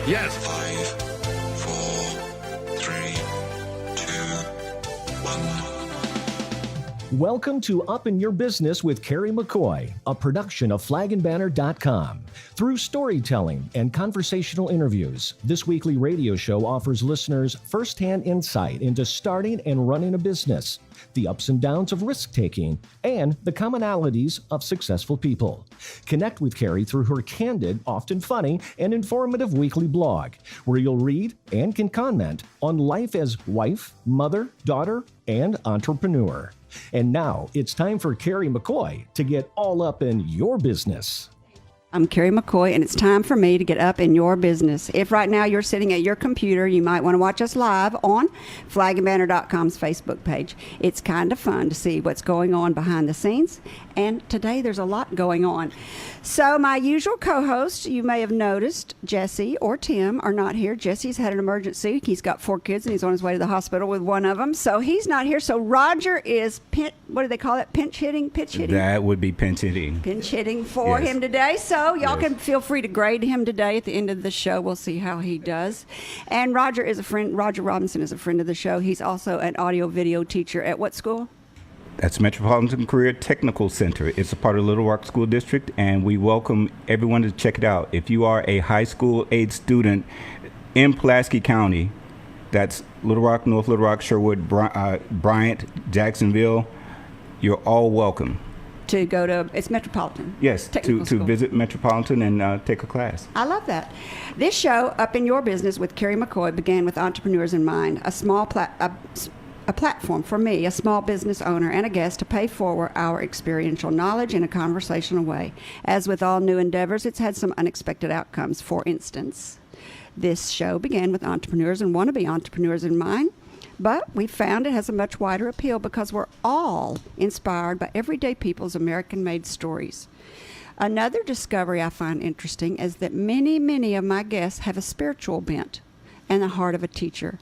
Yes. 5, 4, 3, 2, 1. Welcome to Up in Your Business with Kerry McCoy, a production of flagandbanner.com. Through storytelling and conversational interviews, this weekly radio show offers listeners firsthand insight into starting and running a business, the ups and downs of risk-taking, and the commonalities of successful people. Connect with Kerry through her candid, often funny, and informative weekly blog, where you'll read and can comment on life as wife, mother, daughter, and entrepreneur. And now it's time for Kerry McCoy to get all up in your business. I'm Kerry McCoy, and it's time for me to get up in your business. If right now you're sitting at your computer, you might want to watch us live on flagandbanner.com's Facebook page. It's kind of fun to see what's going on behind the scenes, and today there's a lot going on. So my usual co-hosts, you may have noticed, Jesse or Tim are not here. Jesse's had an emergency. He's got 4 kids, and he's on his way to the hospital with one of them, so he's not here. So Roger is, what do they call it, pitch hitting? That would be pinch hitting. Pinch hitting for him today. So y'all can feel free to grade him today at the end of the show. We'll see how he does. And Roger is a friend. Roger Robinson is a friend of the show. He's also an audio video teacher at what school? That's Metropolitan Career Technical Center. It's a part of Little Rock School District, and we welcome everyone to check it out. If you are a high school age student in Pulaski County, that's Little Rock, North Little Rock, Sherwood, Bryant, Jacksonville, you're all welcome. To go to, it's Metropolitan. Yes, to visit Metropolitan and take a class. I love that. This show, Up in Your Business with Kerry McCoy, began with entrepreneurs in mind, a platform for me, a small business owner and a guest, to pay forward our experiential knowledge in a conversational way. As with all new endeavors, it's had some unexpected outcomes. For instance, this show began with entrepreneurs and wannabe entrepreneurs in mind. But we found it has a much wider appeal because we're all inspired by everyday people's American-made stories. Another discovery I find interesting is that many of my guests have a spiritual bent and the heart of a teacher.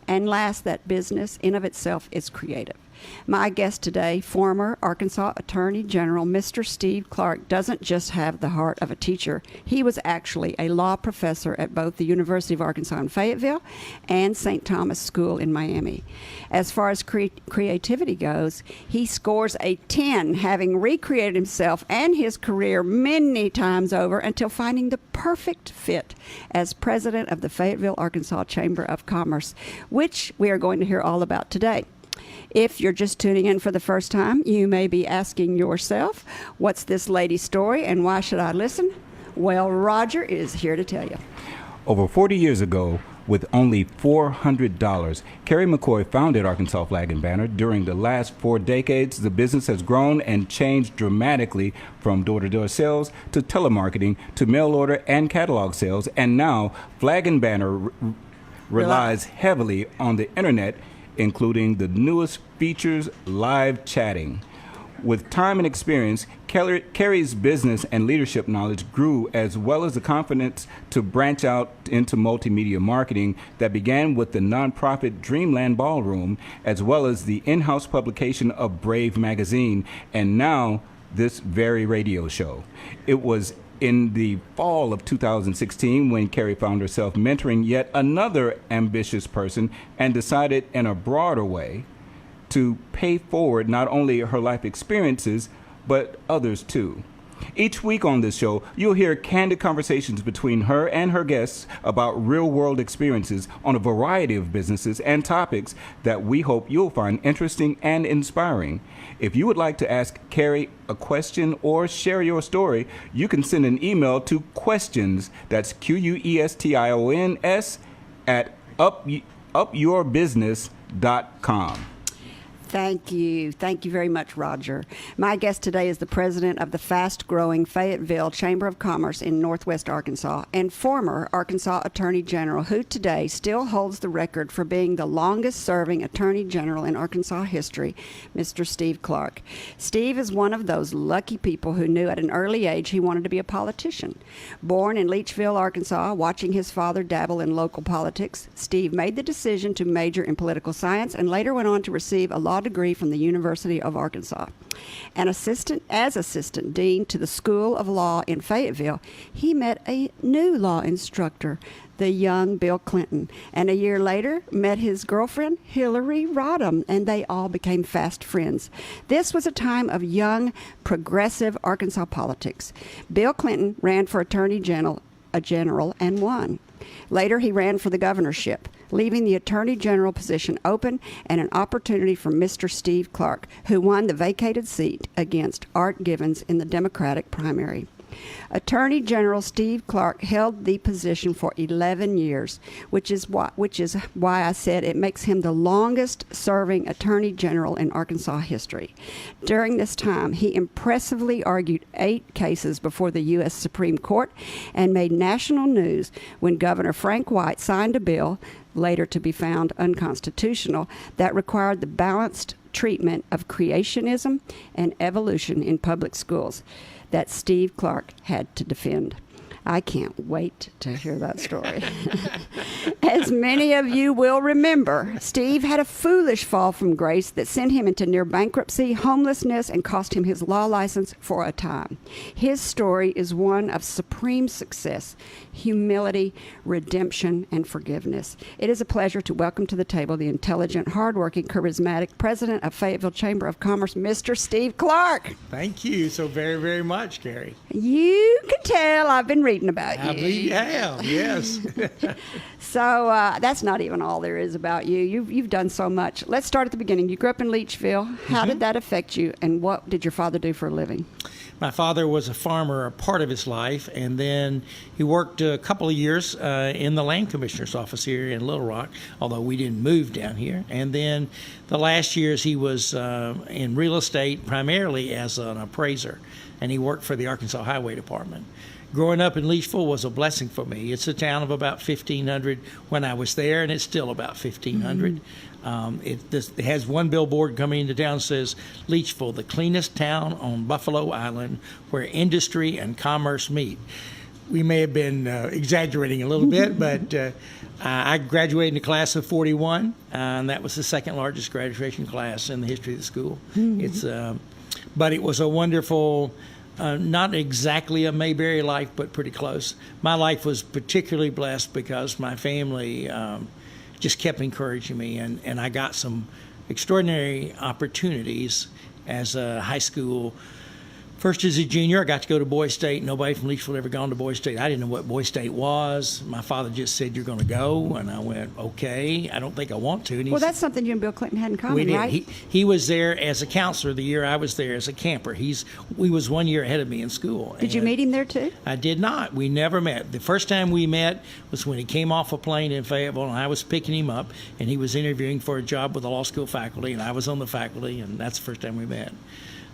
And last, that business in of itself is creative. My guest today, former Arkansas Attorney General Mr. Steve Clark, doesn't just have the heart of a teacher. He was actually a law professor at both the University of Arkansas in Fayetteville and St. Thomas School in Miami. As far as creativity goes, he scores a 10, having recreated himself and his career many times over until finding the perfect fit as president of the Fayetteville, Arkansas Chamber of Commerce, which we are going to hear all about today. If you're just tuning in for the first time, you may be asking yourself, what's this lady's story and why should I listen? Well, Roger is here to tell you. Over 40 years ago, with only $400, Kerry McCoy founded Arkansas Flag and Banner. During the last 4 decades, the business has grown and changed dramatically, from door-to-door sales to telemarketing to mail order and catalog sales. And now, Flag and Banner relies heavily on the internet, including the newest features, live chatting. With time and experience, Kerry's business and leadership knowledge grew, as well as the confidence to branch out into multimedia marketing that began with the nonprofit Dreamland Ballroom, as well as the in-house publication of Brave magazine, and now this very radio show. It was in the fall of 2016 when Kerry found herself mentoring yet another ambitious person and decided in a broader way to pay forward not only her life experiences, but others too. Each week on this show, you'll hear candid conversations between her and her guests about real-world experiences on a variety of businesses and topics that we hope you'll find interesting and inspiring. If you would like to ask Kerry a question or share your story, you can send an email to questions, that's questions, at upyourbusiness.com. Thank you. Thank you very much, Roger. My guest today is the president of the fast-growing Fayetteville Chamber of Commerce in Northwest Arkansas and former Arkansas Attorney General, who today still holds the record for being the longest-serving Attorney General in Arkansas history, Mr. Steve Clark. Steve is one of those lucky people who knew at an early age he wanted to be a politician. Born in Leachville, Arkansas, watching his father dabble in local politics, Steve made the decision to major in political science and later went on to receive a law law degree from the University of Arkansas. And as assistant dean to the School of Law in Fayetteville, he met a new law instructor, the young Bill Clinton, and a year later met his girlfriend, Hillary Rodham, and they all became fast friends. This was a time of young, progressive Arkansas politics. Bill Clinton ran for Attorney General and won. Later, he ran for the governorship, leaving the Attorney General position open and an opportunity for Mr. Steve Clark, who won the vacated seat against Art Givens in the Democratic primary. Attorney General Steve Clark held the position for 11 years, which is why I said it makes him the longest-serving Attorney General in Arkansas history. During this time, he impressively argued 8 cases before the U.S. Supreme Court and made national news when Governor Frank White signed a bill, later to be found unconstitutional, that required the balanced treatment of creationism and evolution in public schools that Steve Clark had to defend. I can't wait to hear that story. As many of you will remember, Steve had a foolish fall from grace that sent him into near bankruptcy, homelessness, and cost him his law license for a time. His story is one of supreme success, humility, redemption, and forgiveness. It is a pleasure to welcome to the table the intelligent, hardworking, charismatic president of Fayetteville Chamber of Commerce, Mr. Steve Clark. Thank you so very, very much, Kerry. You can tell I've been reading about you. I believe you have, yes. So that's not even all there is about you. You've done so much. Let's start at the beginning. You grew up in Leachville. How did that affect you, and what did your father do for a living? My father was a farmer a part of his life, and then he worked a couple of years in the land commissioner's office here in Little Rock, although we didn't move down here. And then the last years he was in real estate primarily as an appraiser, and he worked for the Arkansas Highway Department. Growing up in Leachville was a blessing for me. It's a town of about 1,500 when I was there, and it's still about 1,500. It has one billboard coming into town that says, Leachville, the cleanest town on Buffalo Island where industry and commerce meet. We may have been exaggerating a little bit, but I graduated in the class of 41, and that was the second largest graduation class in the history of the school. But it was a wonderful... not exactly a Mayberry life, but pretty close. My life was particularly blessed because my family just kept encouraging me, and I got some extraordinary opportunities as a high school. First, as a junior, I got to go to Boys State. Nobody from Leachville had ever gone to Boys State. I didn't know what Boys State was. My father just said, "You're going to go," and I went, "Okay." I don't think I want to. And Well, that's something you and Bill Clinton had in common, we did. right? He was there as a counselor the year I was there as a camper. He was 1 year ahead of me in school. Did you meet him there too? I did not. We never met. The first time we met was when he came off a plane in Fayetteville, and I was picking him up, and he was interviewing for a job with the law school faculty, and I was on the faculty, and that's the first time we met.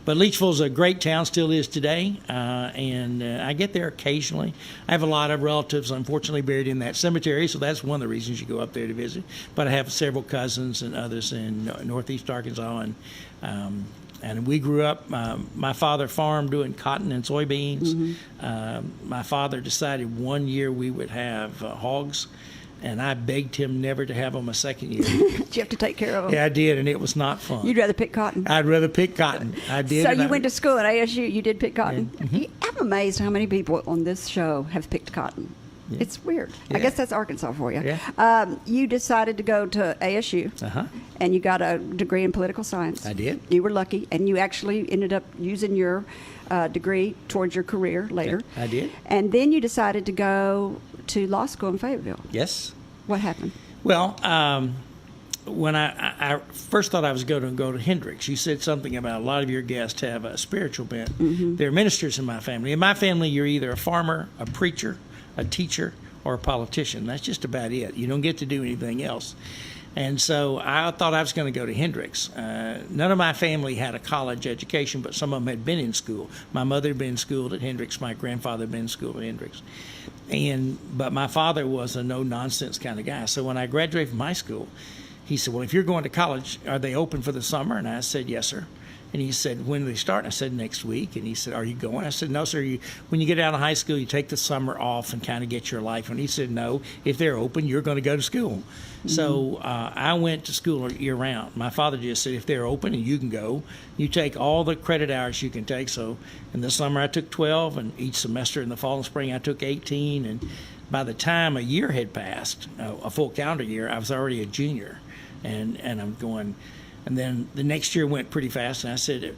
But Leachville's a great town, still is today, and I get there occasionally. I have a lot of relatives, unfortunately, buried in that cemetery, so that's one of the reasons you go up there to visit. But I have several cousins and others in northeast Arkansas, and we grew up. My father farmed doing cotton and soybeans. My father decided 1 year we would have hogs, and I begged him never to have them a second year. Did you have to take care of them? Yeah, I did, and it was not fun. You'd rather pick cotton? I'd rather pick cotton. I did. So you went to school at ASU, you did pick cotton? Yeah. I'm amazed how many people on this show have picked cotton. Yeah. It's weird. Yeah. I guess that's Arkansas for you. Yeah. You decided to go to ASU, and you got a degree in political science. I did. You were lucky, and you actually ended up using your degree towards your career later. Yeah, I did. And then you decided to go to law school in Fayetteville. Yes. What happened? Well, when I first thought I was going to go to Hendrix, you said something about a lot of your guests have a spiritual bent. There are ministers in my family. In my family, you're either a farmer, a preacher, a teacher, or a politician. That's just about it. You don't get to do anything else. And so I thought I was going to go to Hendrix. None of my family had a college education, but some of them had been in school. My mother had been schooled at Hendrix. My grandfather had been schooled at Hendrix. But my father was a no-nonsense kind of guy. So when I graduated from high school, he said, "Well, if you're going to college, are they open for the summer?" And I said, "Yes, sir." And he said, when do they start? And I said, next week. And he said, are you going? I said, no, sir. When you get out of high school, you take the summer off and kind of get your life. And he said, no, if they're open, you're going to go to school. Mm-hmm. So I went to school year round. My father just said, if they're open and you can go, you take all the credit hours you can take. So in the summer, I took 12, and each semester in the fall and spring, I took 18. And by the time a year had passed, a full calendar year, I was already a junior. And I'm going... And then the next year went pretty fast, and I said,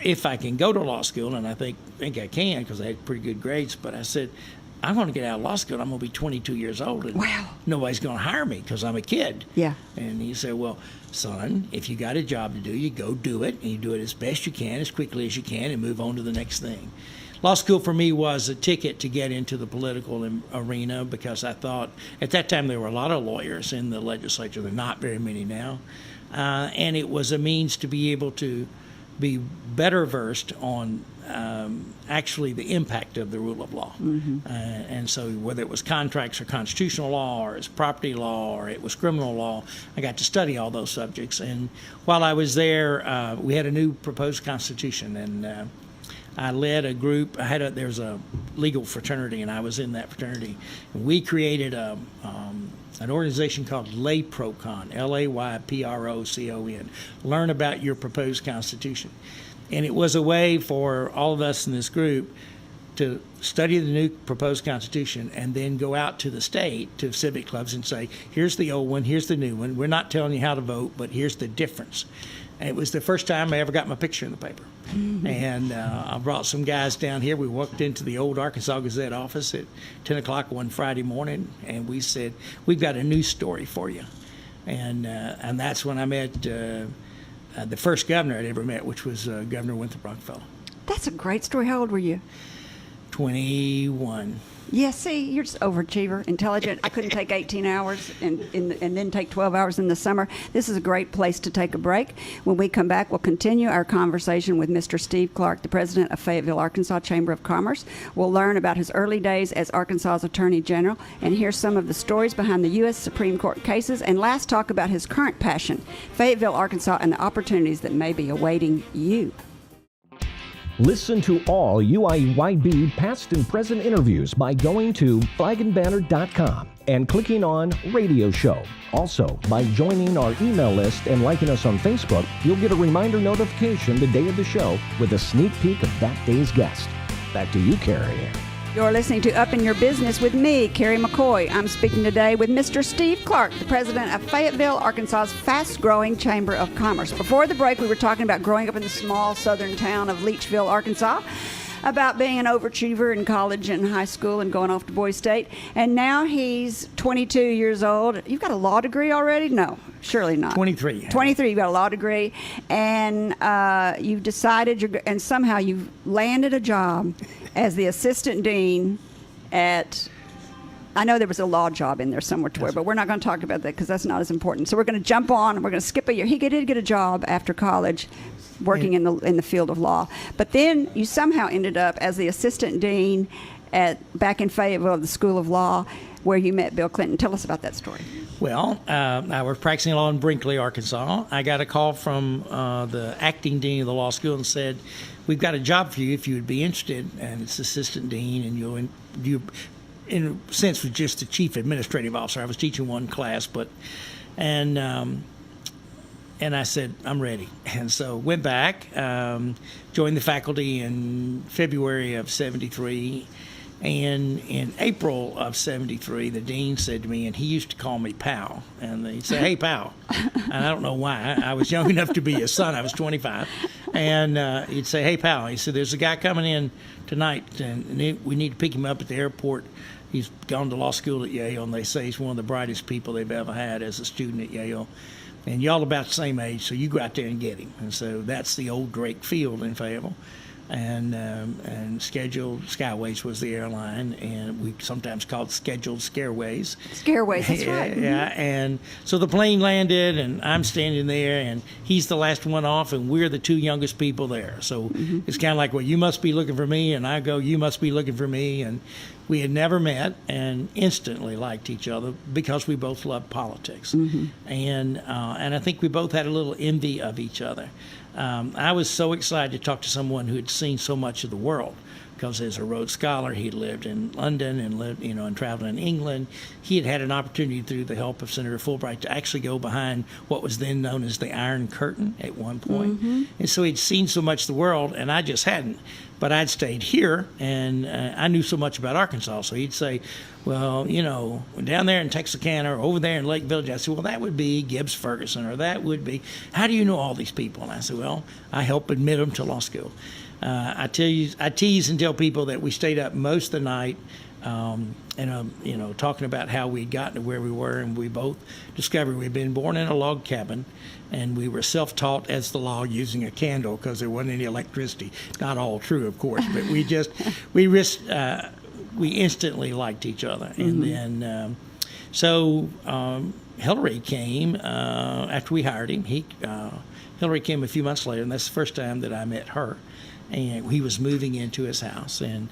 if I can go to law school, and I think I can because I had pretty good grades, but I said, I'm going to get out of law school. I'm going to be 22 years old, and nobody's going to hire me because I'm a kid. Yeah. And he said, well, son, if you got a job to do, you go do it, and you do it as best you can, as quickly as you can, and move on to the next thing. Law school for me was a ticket to get into the political arena because I thought at that time there were a lot of lawyers in the legislature. There are not very many now. And it was a means to be able to be better versed on actually the impact of the rule of law. Mm-hmm. And so whether it was contracts or constitutional law or it's property law or it was criminal law, I got to study all those subjects. And while I was there, we had a new proposed constitution, and I led a group. There's a legal fraternity, and I was in that fraternity. And we created an organization called LayProcon, LayProcon, Learn About Your Proposed Constitution. And it was a way for all of us in this group to study the new proposed Constitution and then go out to the state, to civic clubs, and say, here's the old one, here's the new one. We're not telling you how to vote, but here's the difference. And it was the first time I ever got my picture in the paper. Mm-hmm. And I brought some guys down here. We walked into the old Arkansas Gazette office at 10 o'clock one Friday morning, and we said, we've got a news story for you. And that's when I met the first governor I'd ever met, which was Governor Winthrop Rockefeller. That's a great story. How old were you? 21. Yeah, see, you're just overachiever, intelligent. I couldn't take 18 hours and then take 12 hours in the summer. This is a great place to take a break. When we come back, we'll continue our conversation with Mr. Steve Clark, the president of Fayetteville, Arkansas Chamber of Commerce. We'll learn about his early days as Arkansas's Attorney General and hear some of the stories behind the U.S. Supreme Court cases, and last talk about his current passion, Fayetteville, Arkansas, and the opportunities that may be awaiting you. Listen to all UIYB past and present interviews by going to flagandbanner.com and clicking on Radio Show. Also, by joining our email list and liking us on Facebook, you'll get a reminder notification the day of the show with a sneak peek of that day's guest. Back to you, Kerry. You're listening to Up in Your Business with me, Kerry McCoy. I'm speaking today with Mr. Steve Clark, the president of Fayetteville, Arkansas's fast-growing Chamber of Commerce. Before the break, we were talking about growing up in the small southern town of Leachville, Arkansas, about being an overachiever in college and high school and going off to Boys State. And now he's 22 years old. You've got a law degree already? No, surely not. 23. 23, you've got a law degree. And you've decided, and somehow you've landed a job as the assistant dean at, I know there was a law job in there somewhere, but we're not going to talk about that because that's not as important. So we're going to jump on, and we're going to skip a year. He did get a job after college working in the field of law. But then you somehow ended up as the assistant dean back in Fayetteville, the School of Law, where you met Bill Clinton. Tell us about that story. Well, I was practicing law in Brinkley, Arkansas. I got a call from the acting dean of the law school and said, we've got a job for you if you would be interested. And it's assistant dean, and you in a sense, was just the chief administrative officer. I was teaching one class, and I said, I'm ready. And so went back, joined the faculty in February of 73. And in April of 73, the dean said to me, and he used to call me Pal, and he'd say, hey, Pal. And I don't know why. I was young enough to be his son. I was 25. And he'd say, hey, Pal. He said, there's a guy coming in tonight, and we need to pick him up at the airport. He's gone to law school at Yale, and they say he's one of the brightest people they've ever had as a student at Yale. And y'all about the same age, so you go out there and get him. And so that's the old Drake Field in Fayetteville. And Scheduled Skyways was the airline, and we sometimes called Scheduled Scareways. Scareways, that's right. Yeah, and so the plane landed, and I'm standing there, and he's the last one off, and we're the two youngest people there. So it's kind of like, well, you must be looking for me, and I go, you must be looking for me, and we had never met and instantly liked each other because we both loved politics. And I think we both had a little envy of each other. I was so excited to talk to someone who had seen so much of the world. Because as a Rhodes Scholar, he lived in London and lived, and traveled in England. He had had an opportunity through the help of Senator Fulbright to actually go behind what was then known as the Iron Curtain at one point. And so he'd seen so much of the world, and I just hadn't. But I'd stayed here, and I knew so much about Arkansas. So he'd say, well, down there in Texarkana or over there in Lake Village. I said, well, that would be Gibbs Ferguson, or that would be, how do you know all these people? And I said, well, I helped admit them to law school. I tease and tell people that we stayed up most of the night, talking about how we'd gotten to where we were, and we both discovered we'd been born in a log cabin, and we were self-taught as the law using a candle because there wasn't any electricity. Not all true, of course, but we instantly liked each other, and then Hillary came after we hired him. Hillary came a few months later, and that's the first time that I met her. And he was moving into his house, and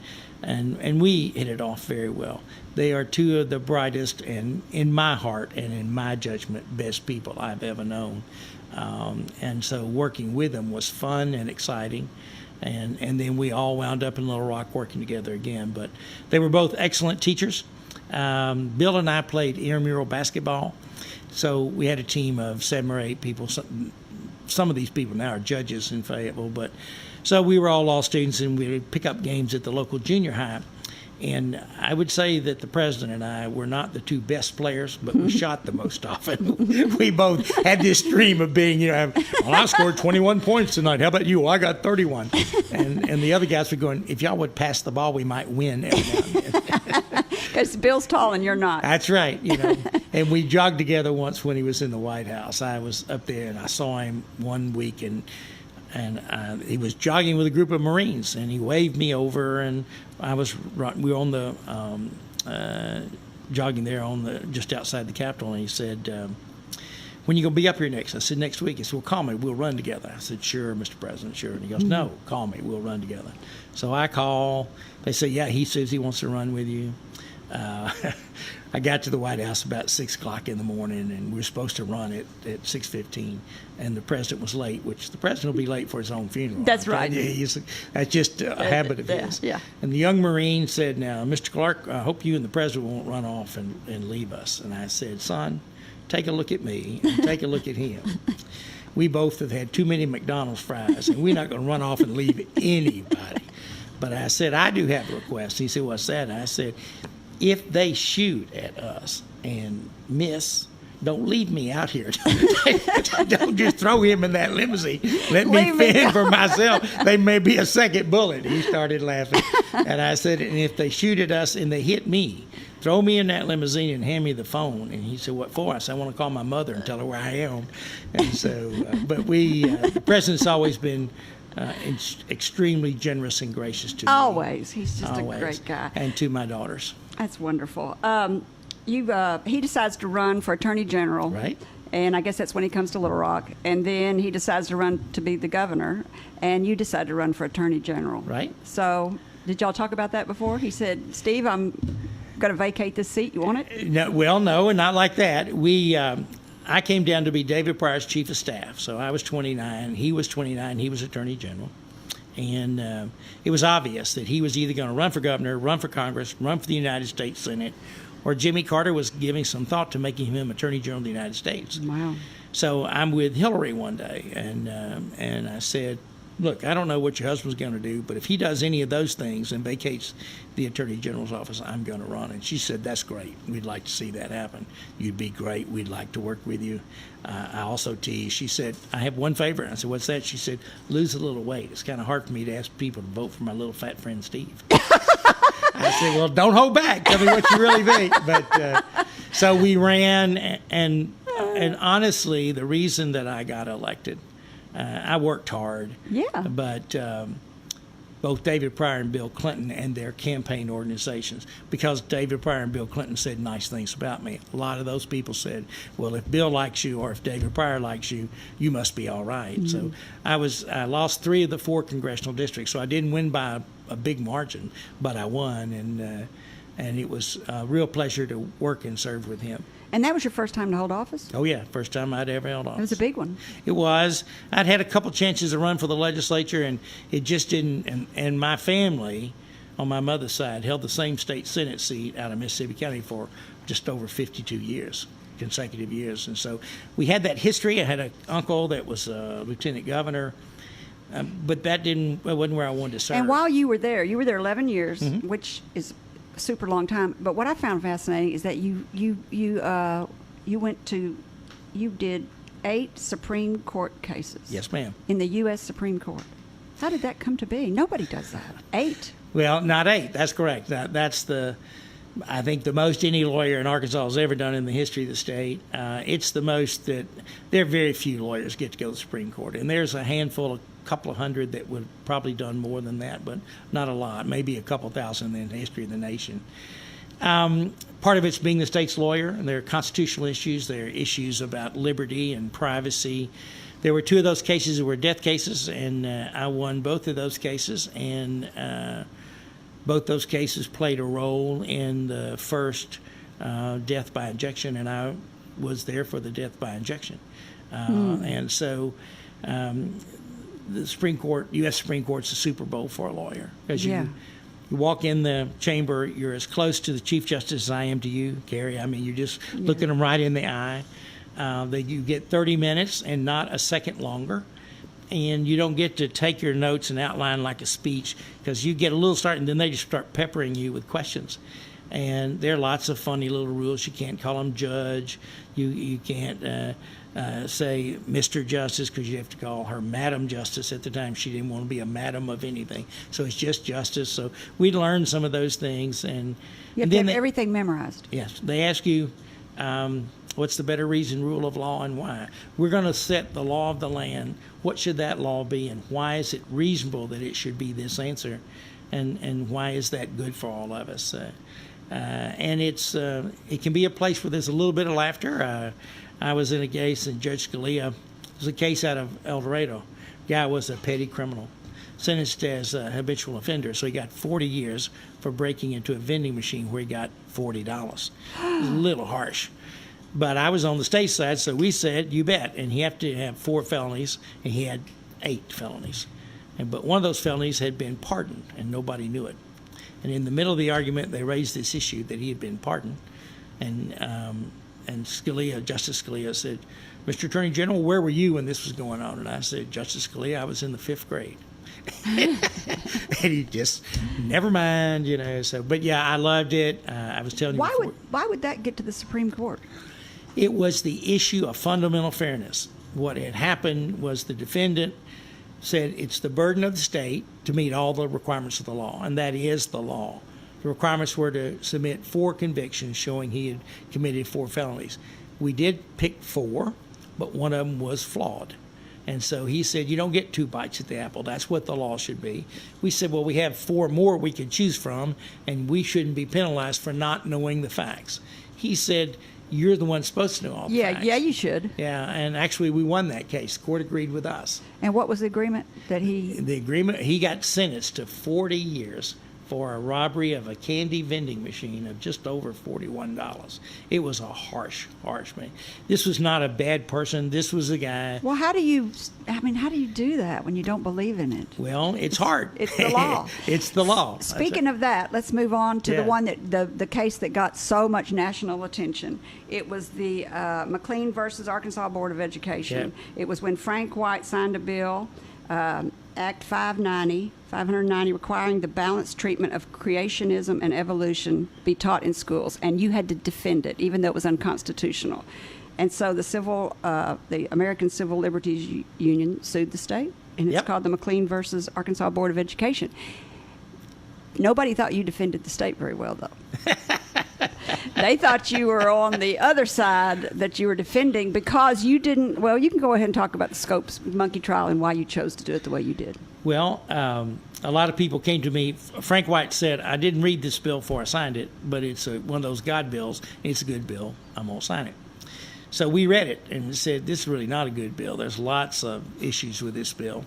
we hit it off very well. They are two of the brightest, and in my heart and in my judgment, best people I've ever known. And so working with them was fun and exciting. And then we all wound up in Little Rock working together again. But they were both excellent teachers. Bill and I played intramural basketball. So we had a team of 7 or 8 people. Some of these people now are judges in Fayetteville, but so we were all law students, and we would pick up games at the local junior high. And I would say that the president and I were not the two best players, but we shot the most often. We both had this dream of being, well, I scored 21 points tonight. How about you? Well, I got 31. And the other guys were going, if y'all would pass the ball, we might win every now and then. Because Bill's tall and you're not. That's right. And we jogged together once when he was in the White House. I was up there, and I saw him one week, and he was jogging with a group of Marines, and he waved me over, and we were on the jogging there just outside the Capitol, and he said, when you gonna be up here next? I said, next week. He said, well, call me, we'll run together. I said, sure, Mr. President, sure. And he goes, no, call me, we'll run together. So I call. They say, yeah, he says he wants to run with you. I got to the White House about 6 o'clock in the morning, and we were supposed to run at 6:15, and the president was late, which the president will be late for his own funeral. That's right. That's just a habit of his. Yeah. And the young Marine said, now, Mr. Clark, I hope you and the president won't run off and leave us. And I said, son, take a look at me and take a look at him. We both have had too many McDonald's fries, and we're not going to run off and leave anybody. But I said, I do have a request. He said, what's that? I said, if they shoot at us and miss, don't leave me out here. Don't just throw him in that limousine. Let me fend for myself. They may be a second bullet. He started laughing. And I said, and if they shoot at us and they hit me, throw me in that limousine and hand me the phone. And he said, what for? I said, I want to call my mother and tell her where I am. And so, but the president's always been extremely generous and gracious to me. Always. He's just a great guy. And to my daughters. That's wonderful. He decides to run for Attorney General. Right. And I guess that's when he comes to Little Rock. And then he decides to run to be the governor. And you decide to run for Attorney General. Right. So did y'all talk about that before? He said, Steve, I'm going to vacate this seat. You want it? No, and not like that. I came down to be David Pryor's chief of staff. So I was 29. He was 29. He was Attorney General. And it was obvious that he was either going to run for governor, run for Congress, run for the United States Senate, or Jimmy Carter was giving some thought to making him Attorney General of the United States. Wow. So I'm with Hillary one day, and I said, look, I don't know what your husband's going to do, but if he does any of those things and vacates the Attorney General's office, I'm going to run. And she said, that's great. We'd like to see that happen. You'd be great. We'd like to work with you. I also teased. She said, I have one favor. I said, what's that? She said, lose a little weight. It's kind of hard for me to ask people to vote for my little fat friend Steve. I said, well, don't hold back. Tell me what you really think. But so we ran, and honestly, the reason that I got elected, I worked hard. Yeah. But both David Pryor and Bill Clinton and their campaign organizations, because David Pryor and Bill Clinton said nice things about me, a lot of those people said, well, if Bill likes you or if David Pryor likes you, you must be all right. Mm-hmm. So I lost 3 of the 4 congressional districts, so I didn't win by a big margin, but I won. And it was a real pleasure to work and serve with him. And that was your first time to hold office? Oh, yeah, first time I'd ever held office. It was a big one. It was. I'd had a couple chances to run for the legislature, and it just didn't. And my family, on my mother's side, held the same state Senate seat out of Mississippi County for just over 52 years, consecutive years. And so we had that history. I had an uncle that was a lieutenant governor, but that wasn't where I wanted to serve. And while you were there 11 years, Mm-hmm. which is a super long time. But what I found fascinating is that you did 8 Supreme Court cases. Yes, ma'am. In the U.S. Supreme Court. How did that come to be? Nobody does that. 8. Well, not 8. That's correct. That's I think the most any lawyer in Arkansas has ever done in the history of the state. It's the most that there are very few lawyers get to go to the Supreme Court, and there's a handful, a couple of hundred that would probably done more than that, but not a lot. Maybe a couple thousand in the history of the nation. Part of it's being the state's lawyer, and there are constitutional issues. There are issues about liberty and privacy. There were 2 of those cases that were death cases, and I won both of those cases, and both those cases played a role in the first death by injection, and I was there for the death by injection. And so the Supreme Court, U.S. Supreme Court's a Super Bowl for a lawyer. Because you walk in the chamber, you're as close to the Chief Justice as I am to you, Kerry. I mean, you're just looking them right in the eye. You get 30 minutes and not a second longer. And you don't get to take your notes and outline like a speech, because you get a little start and then they just start peppering you with questions. And there are lots of funny little rules. You can't call them judge. You can't say Mr. Justice, because you have to call her Madam Justice. At the time, she didn't want to be a madam of anything. So it's just Justice. So we learned some of those things. And You have to have everything memorized. Yes. They ask you, what's the better reason, rule of law, and why? We're going to set the law of the land. What should that law be, and why is it reasonable that it should be this answer? And why is that good for all of us? And it can be a place where there's a little bit of laughter. I was in a case, and Judge Scalia, it was a case out of El Dorado. Guy was a petty criminal, sentenced as a habitual offender, so he got 40 years for breaking into a vending machine where he got $40. It was a little harsh. But I was on the state side, so we said, you bet. And he had to have 4 felonies, and he had 8 felonies. But one of those felonies had been pardoned, and nobody knew it. And in the middle of the argument, they raised this issue that he had been pardoned. And Scalia, Justice Scalia said, Mr. Attorney General, where were you when this was going on? And I said, Justice Scalia, I was in the 5th grade. And he just, never mind, So, but yeah, I loved it. I was telling you before. Why would that get to the Supreme Court? It was the issue of fundamental fairness. What had happened was the defendant said it's the burden of the state to meet all the requirements of the law, and that is the law. The requirements were to submit 4 convictions showing he had committed 4 felonies. We did pick 4, but one of them was flawed. And so he said, you don't get 2 bites at the apple. That's what the law should be. We said, well, we have 4 more we could choose from, and we shouldn't be penalized for not knowing the facts. He said, you're the one supposed to know all the facts. Yeah, you should. Yeah, and actually we won that case. The court agreed with us. And what was the agreement that he... The agreement, he got sentenced to 40 years for a robbery of a candy vending machine of just over $41. It was a harsh man. This was not a bad person. This was a guy... Well, how do you do that when you don't believe in it? Well, it's hard. It's the law. It's the law. Speaking of that, let's move on to the one that the case that got so much national attention. It was the McLean versus Arkansas Board of Education. It was when Frank White signed a bill, Act 590, requiring the balanced treatment of creationism and evolution be taught in schools, and you had to defend it, even though it was unconstitutional. And so the American Civil Liberties Union sued the state, and it's called the McLean versus Arkansas Board of Education. Nobody thought you defended the state very well, though. They thought you were on the other side, that you were defending because you didn't. Well, you can go ahead and talk about the Scopes monkey trial and why you chose to do it the way you did. Well, a lot of people came to me. Frank White said, I didn't read this bill before I signed it, but it's one of those God bills. It's a good bill. I'm going to sign it. So we read it and said, this is really not a good bill. There's lots of issues with this bill.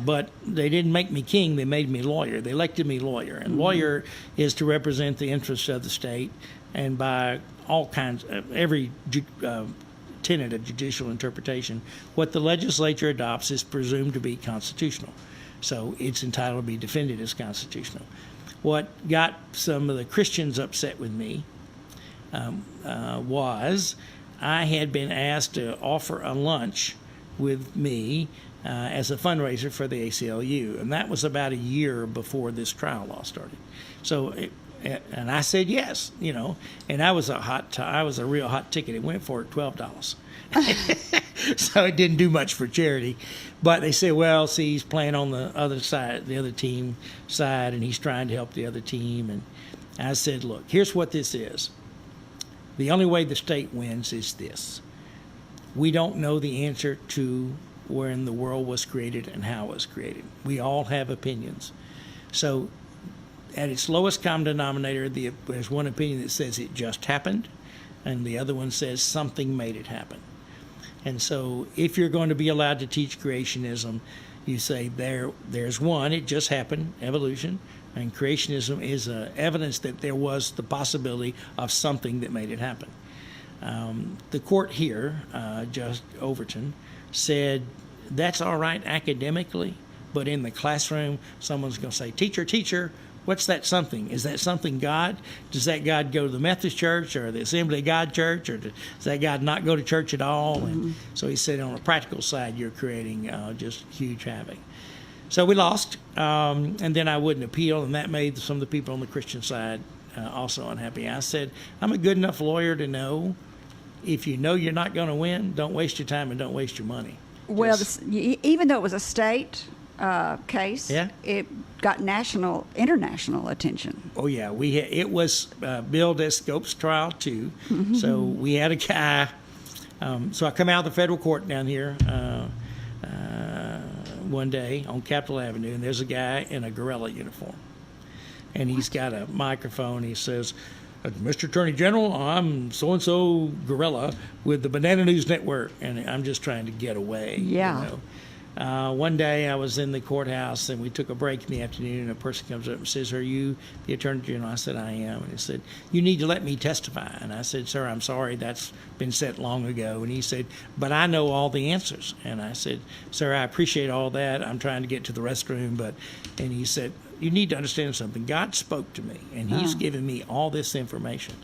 But they didn't make me king, they made me lawyer. They elected me lawyer. And lawyer is to represent the interests of the state, and by all kinds, every tenet of judicial interpretation, what the legislature adopts is presumed to be constitutional. So it's entitled to be defended as constitutional. What got some of the Christians upset with me was I had been asked to offer a lunch with me as a fundraiser for the ACLU, and that was about a year before this trial law started. So, and I said yes, and I was a real hot ticket. It went for $12. So it didn't do much for charity, but they said, well, see, he's playing on the other side, the other team side, and he's trying to help the other team. And I said, look, here's what this is. The only way the state wins is this. We don't know the answer to when the world was created and how it was created. We all have opinions. So at its lowest common denominator, there's one opinion that says it just happened, and the other one says something made it happen. And so if you're going to be allowed to teach creationism, you say there's one, it just happened, evolution, and creationism is evidence that there was the possibility of something that made it happen. The court here, Judge Overton, said that's all right academically, but in the classroom, someone's going to say, teacher, what's that something? Is that something God? Does that God go to the Methodist Church or the Assembly of God Church, or does that God not go to church at all? Mm-hmm. And so he said, on a practical side, you're creating just huge havoc. So we lost, and then I wouldn't appeal, and that made some of the people on the Christian side also unhappy. I said, I'm a good enough lawyer to know if you know you're not going to win, don't waste your time and don't waste your money. Well, even though it was a state case, it got international attention. Oh yeah, it was billed as Scopes Trial 2. Mm-hmm. So we had a guy. So I come out of the federal court down here one day on Capitol Avenue, and there's a guy in a gorilla uniform, and he's got a microphone. He says, Mr. Attorney General, I'm so-and-so gorilla with the Banana News Network, and I'm just trying to get away. Yeah. One day I was in the courthouse, and we took a break in the afternoon, and a person comes up and says, are you the Attorney General? I said, I am. And he said, you need to let me testify. And I said, sir, I'm sorry, that's been set long ago. And he said, but I know all the answers. And I said, sir, I appreciate all that. I'm trying to get to the restroom. And he said, you need to understand something. God spoke to me, and he's given me all this information.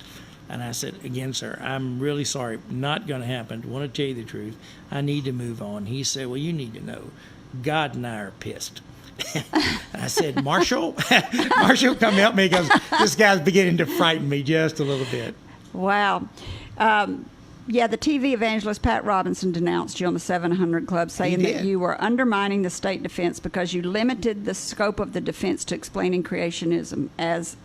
And I said, again, sir, I'm really sorry. Not going to happen. I want to tell you the truth. I need to move on. He said, well, you need to know. God and I are pissed. I said, Marshall, come help me, because this guy's beginning to frighten me just a little bit. Wow. The TV evangelist Pat Robinson denounced you on the 700 Club, saying that you were undermining the state defense because you limited the scope of the defense to explaining creationism as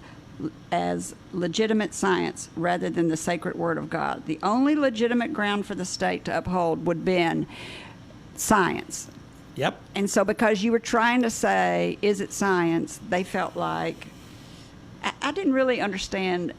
legitimate science rather than the sacred word of God. The only legitimate ground for the state to uphold would have been science. Yep. And so because you were trying to say, is it science, they felt like, I didn't really understand.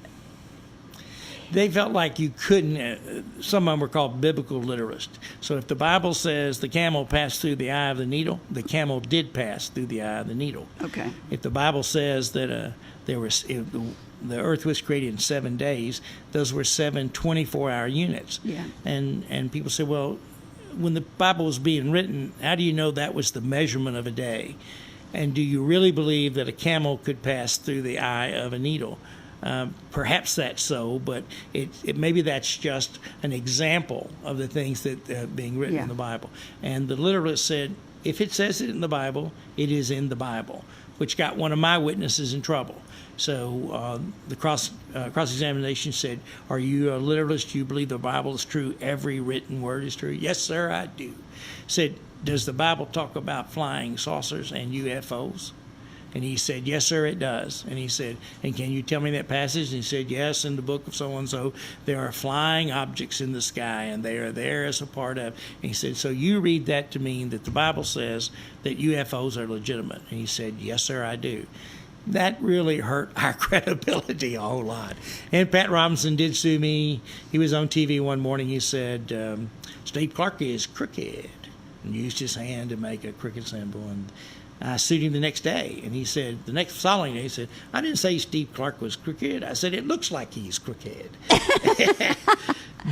They felt like you couldn't, some of them were called biblical literalists. So if the Bible says the camel passed through the eye of the needle, the camel did pass through the eye of the needle. Okay. If the Bible says that the earth was created in 7 days, those were 7 24-hour units. Yeah. And people say, well, when the Bible was being written, how do you know that was the measurement of a day? And do you really believe that a camel could pass through the eye of a needle? Perhaps that's so, but it maybe that's just an example of the things that are being written in the Bible. And the literalist said, if it says it in the Bible, it is in the Bible, which got one of my witnesses in trouble. So the cross-examination said, are you a literalist? Do you believe the Bible is true? Every written word is true? Yes, sir, I do. Said, does the Bible talk about flying saucers and UFOs? And he said, yes, sir, it does. And he said, and can you tell me that passage? And he said, yes, in the book of so-and-so, there are flying objects in the sky, and they are there as a part of. And he said, so you read that to mean that the Bible says that UFOs are legitimate? And he said, yes, sir, I do. That really hurt our credibility a whole lot. And Pat Robinson did sue me. He was on TV one morning. He said, Steve Clark is crooked. and used his hand to make a cricket symbol. And I sued him the next day, and he said, the next following day, he said, I didn't say Steve Clark was crooked. I said, it looks like he's crooked.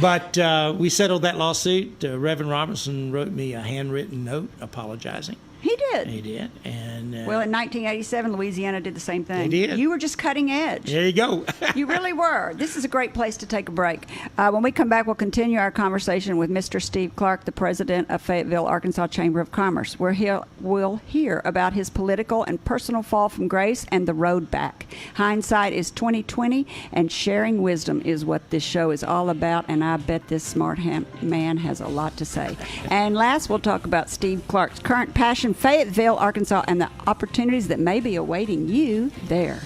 But we settled that lawsuit. Reverend Robinson wrote me a handwritten note apologizing. He did. He did. And Well, in 1987, Louisiana did the same thing. They did. You were just cutting edge. there you go. You really were. This is a great place to take a break. When we come back, we'll continue our conversation with Mr. Steve Clark, the president of Fayetteville, Arkansas Chamber of Commerce, where we'll hear about his political and personal fall from grace and the road back. Hindsight is 20/20, and sharing wisdom is what this show is all about, and I bet this smart man has a lot to say. And last, we'll talk about Steve Clark's current passion, Fayetteville, Arkansas, and the opportunities that may be awaiting you there.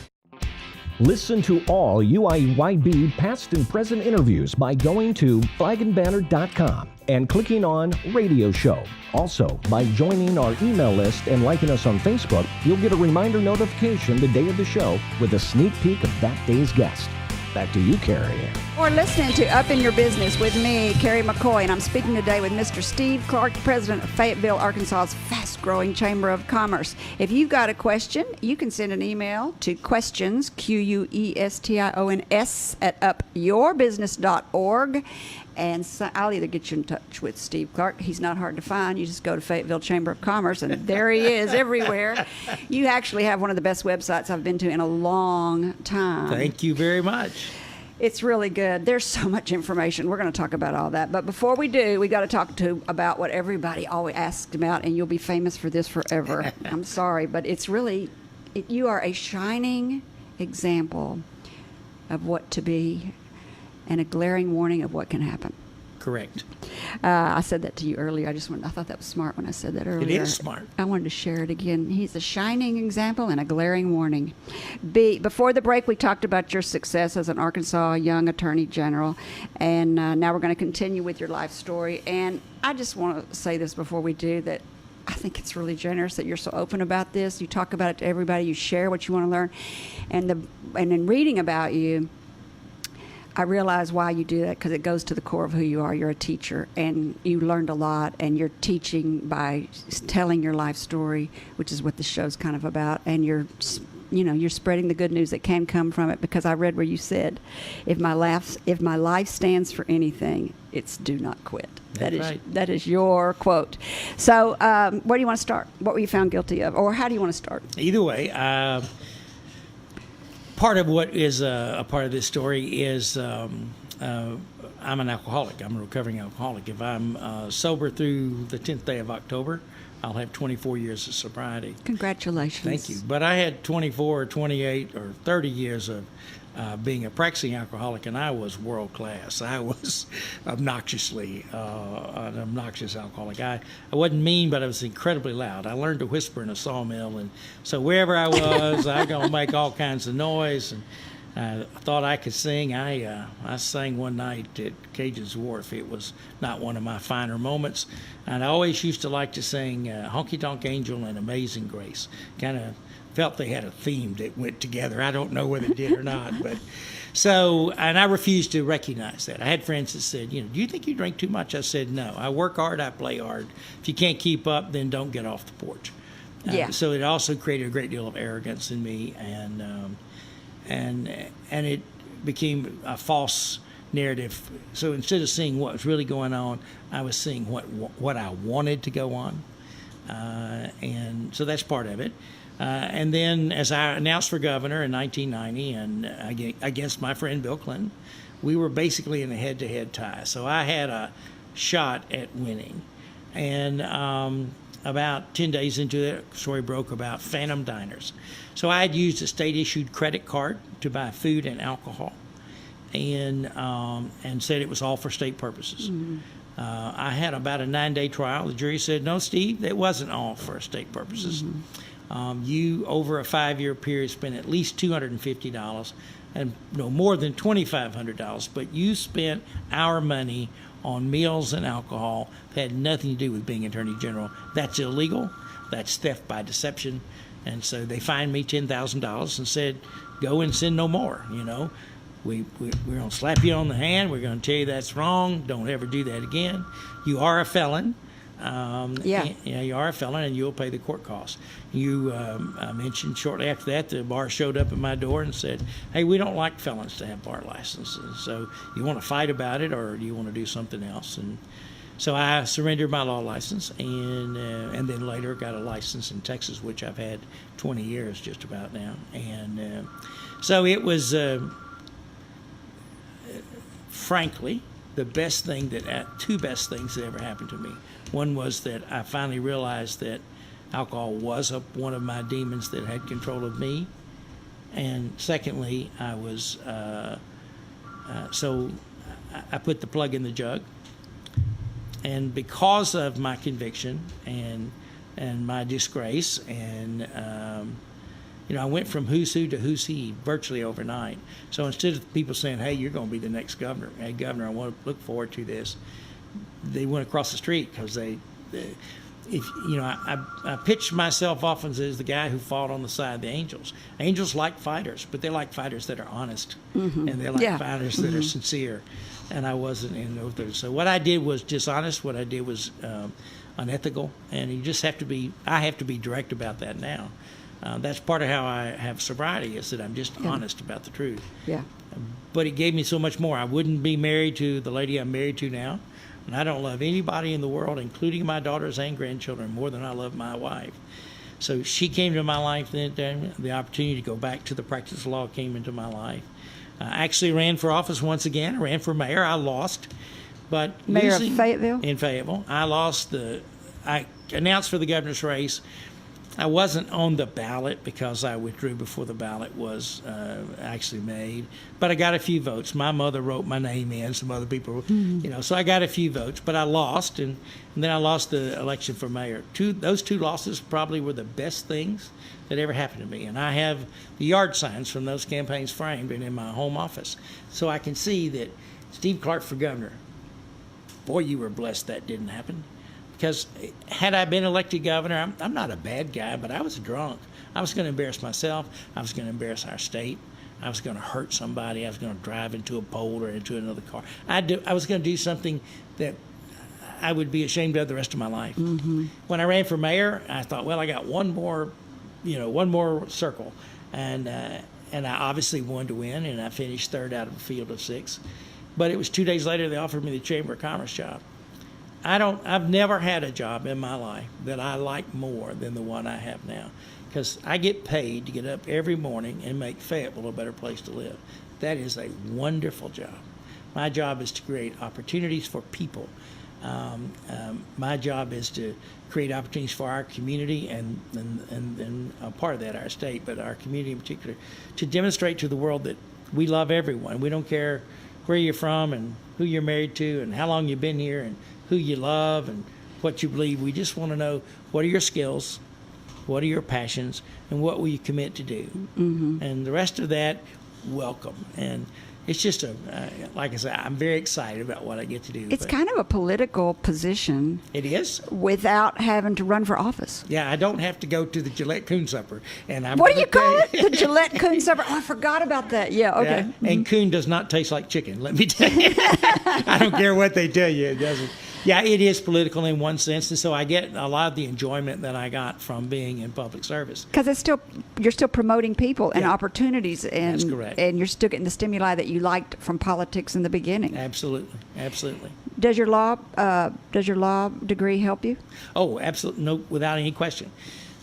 Listen to all UIYB past and present interviews by going to flagandbanner.com and clicking on Radio Show. Also, by joining our email list and liking us on Facebook, you'll get a reminder notification the day of the show with a sneak peek of that day's guest. Back to you, Kerry. We're listening to Up in Your Business with me, Kerry McCoy, and I'm speaking today with Mr. Steve Clark, president of Fayetteville, Arkansas's fast-growing Chamber of Commerce. If you've got a question, you can send an email to questions, questions, at upyourbusiness.org. And so I'll either get you in touch with Steve Clark. He's not hard to find. You just go to Fayetteville Chamber of Commerce, and there he is everywhere. You actually have one of the best websites I've been to in a long time. Thank you very much. It's really good. There's so much information. We're going to talk about all that. But before we do, we got to talk about what everybody always asks about, and you'll be famous for this forever. I'm sorry, but it's really, you are a shining example of what to be and a glaring warning of what can happen. Correct. I said that to you earlier. I thought that was smart when I said that earlier. It is smart. I wanted to share it again. He's a shining example and a glaring warning. Before the break, we talked about your success as an Arkansas young attorney general, and now we're going to continue with your life story. And I just want to say this before we do, that I think it's really generous that you're so open about this. You talk about it to everybody. You share what you want to learn. And in reading about you, I realize why you do that, because it goes to the core of who you are. You're a teacher, and you learned a lot, and you're teaching by telling your life story, which is what the show's kind of about, and you're spreading the good news that can come from it, because I read where you said, if my life stands for anything, it's do not quit. That's right. That is your quote. So where do you want to start? What were you found guilty of, or how do you want to start? Either way, part of what is a part of this story is I'm an alcoholic. I'm a recovering alcoholic. If I'm sober through the 10th day of October, I'll have 24 years of sobriety. Congratulations. Thank you. But I had 24 or 28 or 30 years of being a practicing alcoholic, and I was world class. I was obnoxiously an obnoxious alcoholic. I wasn't mean, but I was incredibly loud. I learned to whisper in a sawmill, and so wherever I was, I was going to make all kinds of noise. And I thought I could sing. I sang one night at Cajun's Wharf. It was not one of my finer moments. And I always used to like to sing Honky Tonk Angel and Amazing Grace. Kind of felt they had a theme that went together. I don't know whether it did or not. But so, and I refused to recognize that. I had friends that said, do you think you drink too much? I said, no. I work hard, I play hard. If you can't keep up, then don't get off the porch. Yeah. So it also created a great deal of arrogance in me, and it became a false narrative. So instead of seeing what was really going on, I was seeing what I wanted to go on, and so that's part of it. And then, as I announced for governor in 1990, and against my friend Bill Clinton, we were basically in a head-to-head tie. So I had a shot at winning, and about 10 days into it, the story broke about phantom diners. So I had used a state-issued credit card to buy food and alcohol, and said it was all for state purposes. Mm-hmm. I had about a 9-day trial. The jury said, no, Steve, that wasn't all for state purposes. Mm-hmm. You, over a 5-year period, spent at least $250 and no more than $2,500, but you spent our money on meals and alcohol that had nothing to do with being Attorney General. That's illegal. That's theft by deception. And so they fined me $10,000 and said, go and sin no more. We're going to slap you on the hand. We're going to tell you that's wrong. Don't ever do that again. You are a felon. You are a felon, and you'll pay the court costs. I mentioned shortly after that, the bar showed up at my door and said, "Hey, we don't like felons to have bar licenses. So you want to fight about it, or do you want to do something else?" And so I surrendered my law license, and then later got a license in Texas, which I've had 20 years just about now. And so it was, frankly, two best things that ever happened to me. One was that I finally realized that alcohol was one of my demons that had control of me. And secondly, I was, so I put the plug in the jug. And because of my conviction and my disgrace, and I went from who's who to who's he virtually overnight. So instead of people saying, "Hey, you're going to be the next governor. Hey, governor, I want to look forward to this," they went across the street because I pitched myself often as the guy who fought on the side of the angels. Angels like fighters, but they like fighters that are honest, and they like fighters that are sincere. And I wasn't in those. So what I did was dishonest. What I did was unethical, and I have to be direct about that now. That's part of how I have sobriety, is that I'm just honest about the truth. Yeah. But it gave me so much more. I wouldn't be married to the lady I'm married to now, and I don't love anybody in the world, including my daughters and grandchildren, more than I love my wife. So she came to my life then. The opportunity to go back to the practice of law came into my life. I actually ran for office once again. I ran for mayor. I lost. But Mayor of Fayetteville? In Fayetteville. I lost I announced for the governor's race. I wasn't on the ballot because I withdrew before the ballot was actually made. But I got a few votes. My mother wrote my name in. Some other people, so I got a few votes. But I lost, and then I lost the election for mayor. Those two losses probably were the best things that ever happened to me. And I have the yard signs from those campaigns framed and in my home office. So I can see that Steve Clark for governor, boy, you were blessed that didn't happen. Because had I been elected governor, I'm not a bad guy, but I was drunk. I was going to embarrass myself. I was going to embarrass our state. I was going to hurt somebody. I was going to drive into a pole or into another car. I was going to do something that I would be ashamed of the rest of my life. Mm-hmm. When I ran for mayor, I thought, well, I got one more circle, and I obviously wanted to win, and I finished third out of a field of 6. But it was 2 days later they offered me the Chamber of Commerce job. I've never had a job in my life that I like more than the one I have now, because I get paid to get up every morning and make Fayetteville a better place to live. That is a wonderful job. My job is to create opportunities for people. My job is to create opportunities for our community and a part of that our state, but our community in particular, to demonstrate to the world that we love everyone. We don't care where you're from and who you're married to and how long you've been here and who you love and what you believe. We just want to know, what are your skills, what are your passions, and what will you commit to do? Mm-hmm. And the rest of that, welcome. And it's just like I said, I'm very excited about what I get to do. It's kind of a political position. It is. Without having to run for office. Yeah, I don't have to go to the Gillette Coon Supper. And what do you call it? The Gillette Coon Supper? Oh, I forgot about that. Yeah, okay. Yeah. Mm-hmm. And coon does not taste like chicken, let me tell you. I don't care what they tell you, it doesn't. Yeah, it is political in one sense, and so I get a lot of the enjoyment that I got from being in public service. Because you're still promoting people and opportunities, and that's correct. And you're still getting the stimuli that you liked from politics in the beginning. Absolutely, absolutely. Does your law degree help you? Oh, absolutely, no, without any question.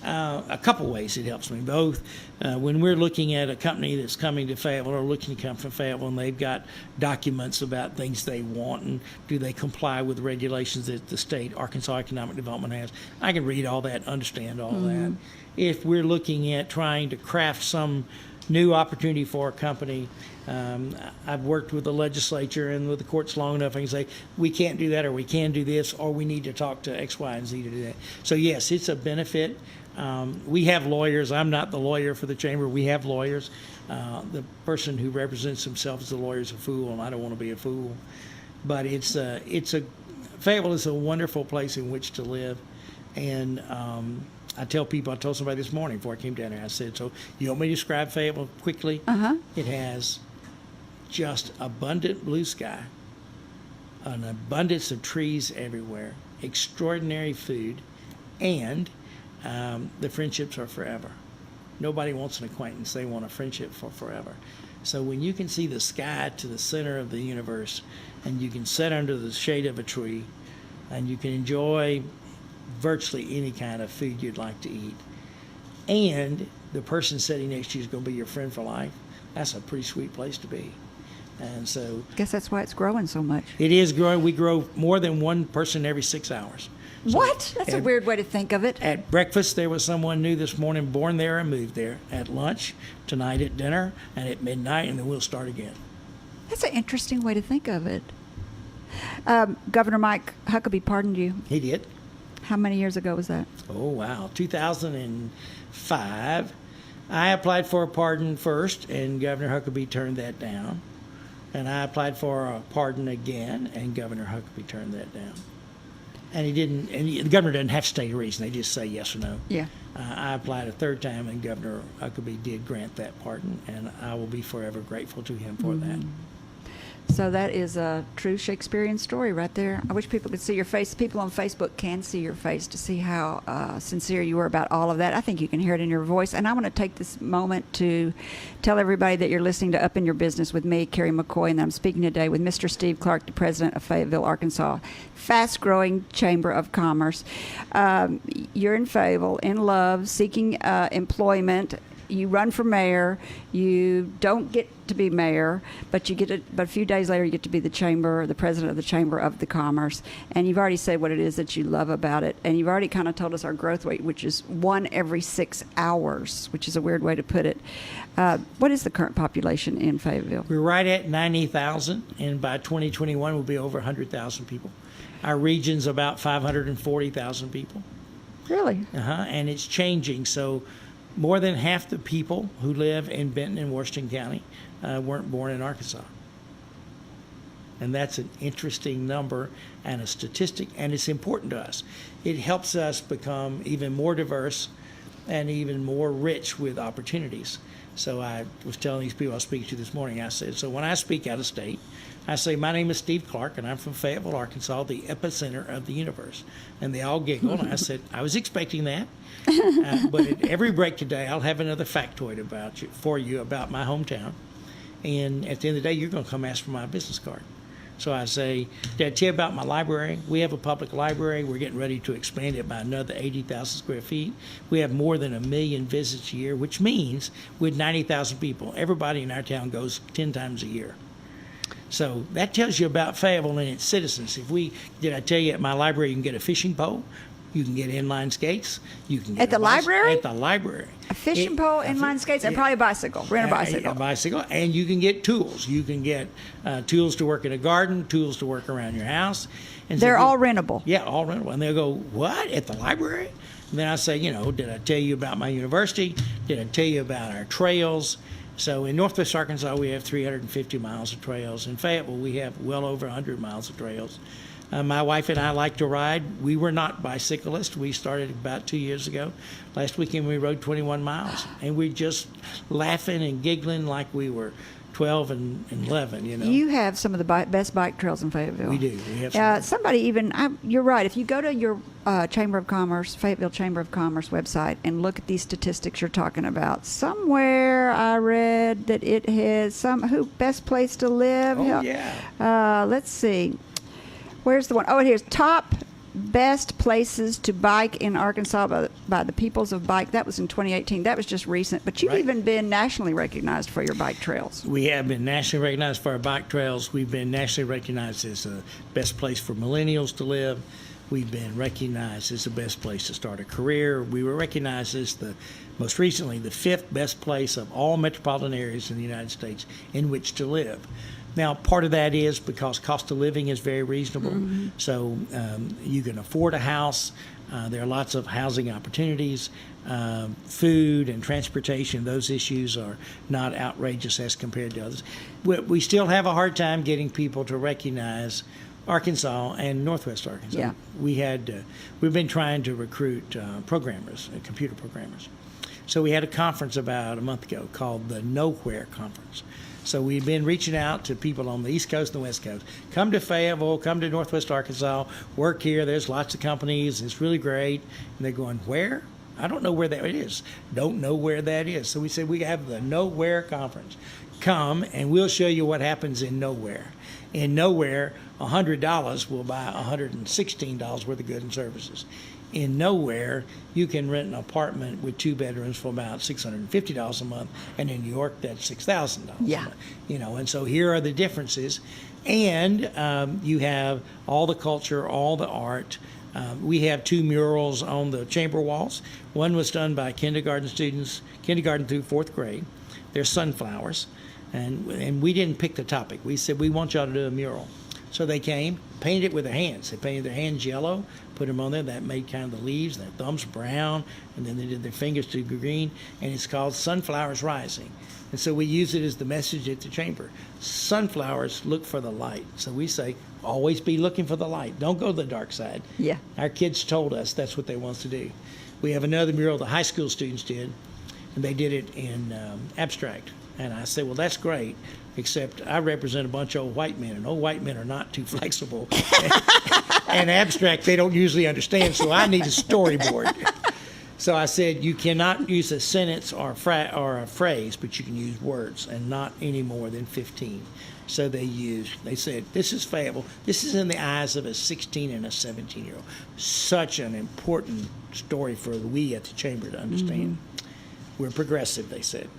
A couple ways it helps me. Both when we're looking at a company that's coming to Fayetteville or looking to come from Fayetteville, and they've got documents about things they want, and do they comply with regulations that the state Arkansas Economic Development has. I can read all that, understand all that. If we're looking at trying to craft some new opportunity for a company, I've worked with the legislature and with the courts long enough, I can say, we can't do that, or we can do this, or we need to talk to X, Y, and Z to do that. So yes, it's a benefit. We have lawyers. I'm not the lawyer for the chamber. We have lawyers. The person who represents himself as a lawyer is a fool, and I don't want to be a fool. But Fayetteville is a wonderful place in which to live. And I told somebody this morning before I came down here, I said, so you want me to describe Fayetteville quickly? Uh-huh. It has just abundant blue sky, an abundance of trees everywhere, extraordinary food, and the friendships are forever. Nobody wants an acquaintance. They want a friendship for forever. So when you can see the sky to the center of the universe, and you can sit under the shade of a tree, and you can enjoy virtually any kind of food you'd like to eat, and the person sitting next to you is going to be your friend for life, that's a pretty sweet place to be. And so I guess that's why it's growing so much. it is growing. We grow more than one person every 6 hours. So What? That's a weird way to think of it. At breakfast, there was someone new this morning, born there and moved there. At lunch, tonight at dinner, and at midnight, and then we'll start again. That's an interesting way to think of it. Governor Mike Huckabee pardoned you. He did. How many years ago was that? Oh, wow. 2005. I applied for a pardon first, and Governor Huckabee turned that down. And I applied for a pardon again, and Governor Huckabee turned that down. And he didn't, and the governor doesn't have to state a reason. They just say yes or no. Yeah. I applied a third time, and Governor Huckabee did grant that pardon, and I will be forever grateful to him for that. So that is a true Shakespearean story right there. I wish people could see your face. People on Facebook can see your face to see how sincere you were about all of that. I think you can hear it in your voice. And I want to take this moment to tell everybody that you're listening to Up in Your Business with me, Kerry McCoy, and I'm speaking today with Mr. Steve Clark, the president of Fayetteville, Arkansas, fast-growing Chamber of Commerce. You're in Fayetteville, in love, seeking employment. You run for mayor. You don't get to be mayor, but you get it. But a few days later, you get to be the president of the Chamber of the Commerce. And you've already said what it is that you love about it. And you've already kind of told us our growth rate, which is 1 every 6 hours, which is a weird way to put it. What is the current population in Fayetteville? We're right at 90,000, and by 2021, we'll be over 100,000 people. Our region's about 540,000 people. Really? And it's changing. So more than half the people who live in Benton and Washington County weren't born in Arkansas. And that's an interesting number and a statistic, and it's important to us. It helps us become even more diverse and even more rich with opportunities. So I was telling these people I was speaking to this morning, I said, so when I speak out of state, I say, my name is Steve Clark, and I'm from Fayetteville, Arkansas, the epicenter of the universe. And they all giggled. And I said, I was expecting that. But at every break today, I'll have another factoid for you about my hometown. And at the end of the day, you're going to come ask for my business card. So I say, did I tell you about my library? We have a public library. We're getting ready to expand it by another 80,000 square feet. We have more than 1 million visits a year, which means with 90,000 people, everybody in our town goes 10 times a year. So that tells you about Fayetteville and its citizens. Did I tell you at my library you can get a fishing pole? You can get inline skates. You can get At the library? At the library. A fishing pole, inline skates, and probably a bicycle. Rent a bicycle. A bicycle, and you can get tools. You can get tools to work in a garden, tools to work around your house. And They're all rentable. Yeah, all rentable. And they'll go, what, at the library? And then I say, did I tell you about my university? Did I tell you about our trails? So in Northwest Arkansas, we have 350 miles of trails. In Fayetteville, we have well over 100 miles of trails. My wife and I like to ride. We were not bicyclists. We started about 2 years ago. Last weekend, we rode 21 miles. And we're just laughing and giggling like we were 12 and 11, You have some of the best bike trails in Fayetteville. We do. We have some. You're right. If you go to your Chamber of Commerce, Fayetteville Chamber of Commerce website and look at these statistics you're talking about, somewhere I read that it has best place to live. Oh, yeah. Let's see. Where's the one? Oh, here's top best places to bike in Arkansas by the Peoples of Bike. That was in 2018. That was just recent. But you've even been nationally recognized for your bike trails. We have been nationally recognized for our bike trails. We've been nationally recognized as the best place for millennials to live. We've been recognized as the best place to start a career. We were recognized as most recently, the 5th best place of all metropolitan areas in the United States in which to live. Now, part of that is because cost of living is very reasonable. Mm-hmm. So you can afford a house. There are lots of housing opportunities. Food and transportation, those issues are not outrageous as compared to others. We still have a hard time getting people to recognize Arkansas and Northwest Arkansas. Yeah. We've been trying to recruit programmers, computer programmers. So we had a conference about a month ago called the Nowhere Conference. So we've been reaching out to people on the East Coast and the West Coast. Come to Fayetteville, come to Northwest Arkansas, work here. There's lots of companies. It's really great. And they're going, where? I don't know where that is. Don't know where that is. So we said we have the Nowhere Conference. Come and we'll show you what happens in Nowhere. In Nowhere, $100 will buy $116 worth of goods and services. In Nowhere, you can rent an apartment with 2 bedrooms for about $650 a month, and in New York, that's $6,000 Yeah. a month. And so here are the differences. And you have all the culture, all the art. We have 2 murals on the chamber walls. One was done by kindergarten students, kindergarten through 4th grade. They're sunflowers. And we didn't pick the topic. We said, we want y'all to do a mural. So they came, painted it with their hands. They painted their hands yellow, put them on there. That made kind of the leaves, their thumbs brown, and then they did their fingers to green. And it's called Sunflowers Rising. And so we use it as the message at the chamber. Sunflowers look for the light. So we say, always be looking for the light. Don't go to the dark side. Yeah. Our kids told us that's what they want us to do. We have another mural the high school students did, and they did it in abstract. And I said, well, that's great, except I represent a bunch of old white men, and old white men are not too flexible. And abstract, they don't usually understand, so I need a storyboard. So I said, you cannot use a sentence or a phrase, but you can use words, and not any more than 15. So they said, this is Fayetteville. This is in the eyes of a 16 and a 17-year-old. Such an important story for we at the chamber to understand. We're progressive, they said.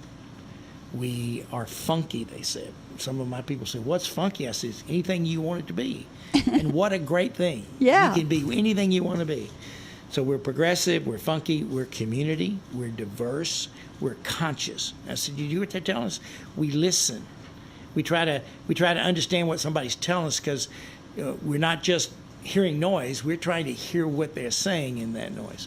We are funky, they said. Some of my people said, what's funky? I said, it's anything you want it to be. And what a great thing. Yeah. You can be anything you want to be. So we're progressive, we're funky, we're community, we're diverse, we're conscious. I said, you do what they're telling us? We listen. We try to understand what somebody's telling us, because we're not just hearing noise, we're trying to hear what they're saying in that noise.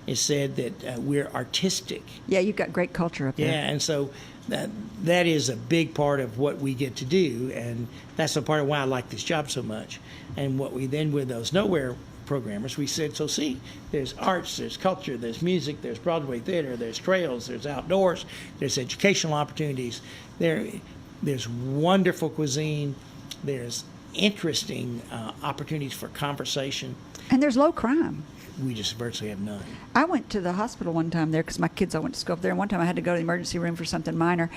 It said that we're artistic. Yeah, you've got great culture up there. Yeah, and so that is a big part of what we get to do, and that's a part of why I like this job so much. And what we then, with those Nowhere programmers, we said, so see, there's arts, there's culture, there's music, there's Broadway theater, there's trails, there's outdoors, there's educational opportunities, there's wonderful cuisine, there's interesting opportunities for conversation. And there's low crime. We just virtually have none. I went to the hospital one time there because my kids all went to school up there. And one time I had to go to the emergency room for something minor.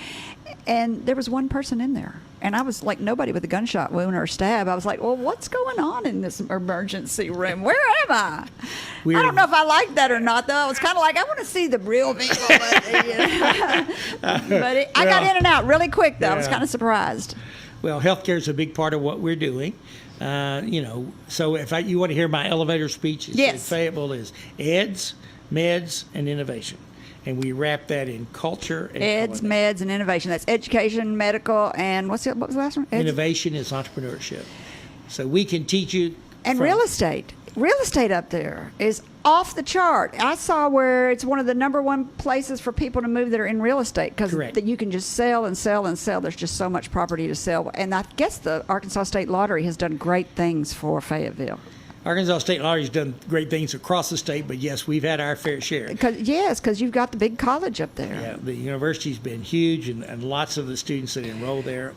And there was one person in there. And I was like nobody with a gunshot wound or a stab. I was like, well, what's going on in this emergency room? Where am I? I don't know if I like that or not, though. I was kind of like, I want to see the real people. But I got in and out really quick, though. I was kind of surprised. Well, healthcare is a big part of what we're doing. So if you want to hear my elevator speech, it says Fayetteville is EDS, meds, and innovation. And we wrap that in culture. And EDS, meds, and innovation. That's education, medical, and what was the last one? Innovation is entrepreneurship. So we can teach you. And real estate. Real estate up there is off the chart. I saw where it's one of the #1 places for people to move that are in real estate, because you can just sell and sell and sell. There's just so much property to sell. And I guess the Arkansas State Lottery has done great things for Fayetteville. Arkansas State Lottery has done great things across the state, but yes, we've had our fair share. Because you've got the big college up there. Yeah, the university's been huge, and lots of the students that enroll there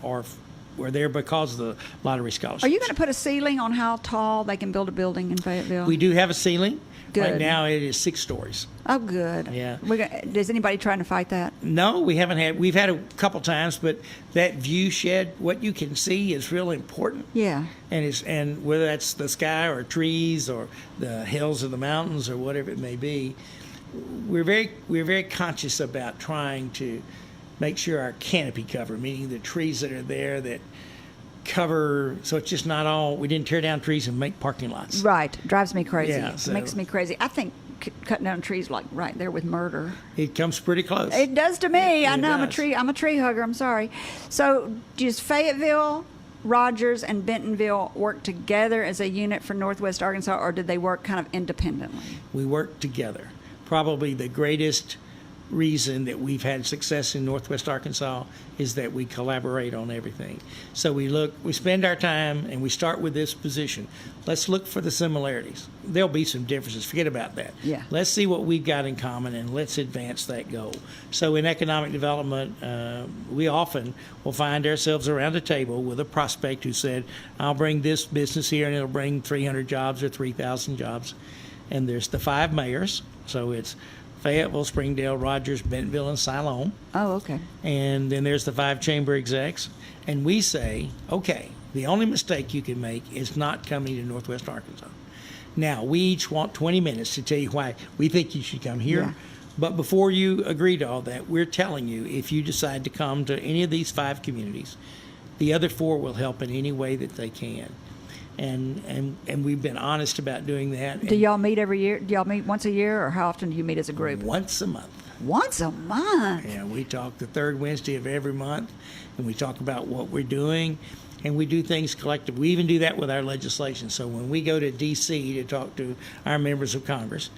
were there because of the lottery scholarships. Are you going to put a ceiling on how tall they can build a building in Fayetteville? We do have a ceiling. Good. Right now it is 6 stories. Oh, good. Yeah. Is anybody trying to fight that? No, we haven't had. We've had a couple times, but that view shed, what you can see, is really important. Yeah. And whether that's the sky or trees or the hills or the mountains or whatever it may be, we're very conscious about trying to make sure our canopy cover, meaning the trees that are there that cover, so it's just not all, we didn't tear down trees and make parking lots. Right. Drives me crazy. Yeah, It makes me crazy. I think cutting down trees like right there with murder. It comes pretty close. It does to me. I know. Does. I'm a tree hugger. I'm sorry. So does Fayetteville, Rogers, and Bentonville work together as a unit for Northwest Arkansas, or did they work kind of independently? We work together. Probably the greatest reason that we've had success in Northwest Arkansas is that we collaborate on everything. So we spend our time and we start with this position. Let's look for the similarities. There'll be some differences. Forget about that. Yeah. Let's see what we've got in common and let's advance that goal. So in economic development, we often will find ourselves around a table with a prospect who said, I'll bring this business here and it'll bring 300 jobs or 3,000 jobs. And there's the 5 mayors. So it's Fayetteville, Springdale, Rogers, Bentonville, and Siloam. Oh, okay. And then there's the 5 chamber execs. And we say, okay, the only mistake you can make is not coming to Northwest Arkansas. Now, we each want 20 minutes to tell you why we think you should come here. Yeah. But before you agree to all that, we're telling you, if you decide to come to any of these 5 communities, the other 4 will help in any way that they can. And we've been honest about doing that. Do y'all meet every year? Do y'all meet once a year, or how often do you meet as a group? Once a month. Once a month? Yeah, we talk the 3rd Wednesday of every month, and we talk about what we're doing, and we do things collectively. We even do that with our legislation. So when we go to D.C. to talk to our members of Congress,